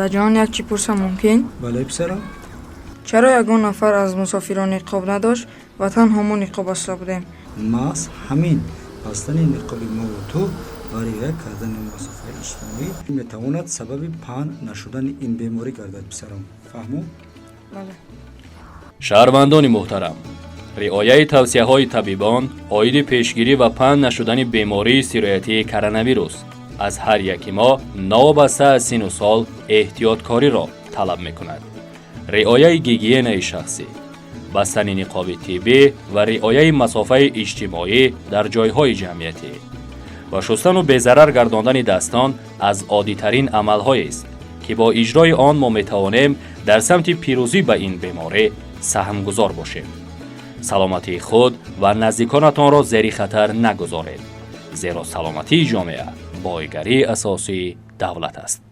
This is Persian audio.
داداجان یک چی پرسم ممکن؟ بله پسرم. چرا یگان نفر از مسافران نقاب نداشت و تنها ما نقاب بسته بودیم؟ محض همین بستن نقاب ما و تو برای کردن مسافر اجتماعی میتواند سبب پهن نشدن این بیماری گردد پسرم. فهمو؟ بله. شهروندان محترم، رعایت توصیه‌های طبیبان عاید پیشگیری و پهن نشدن بیماری سرایتی کرونا ویروس از هر یک ما نوابسته از سن و سال احتیاطکاری را طلب می‌کند. رعایت گیگین شخصی، بستن نقاب طبی و رعایت مسافه اجتماعی در جایهای جمعیتی و شستن و بی‌ضرر گرداندن دستان از عادی‌ترین عمل‌هایی است که با اجرای آن ما می‌توانیم در سمت پیروزی به این بیماری سهمگذار باشیم. سلامتی خود و نزدیکانتان را زیر خطر نگذارید، زیرا سلامتی جامعه بایگری اساسی دولت است.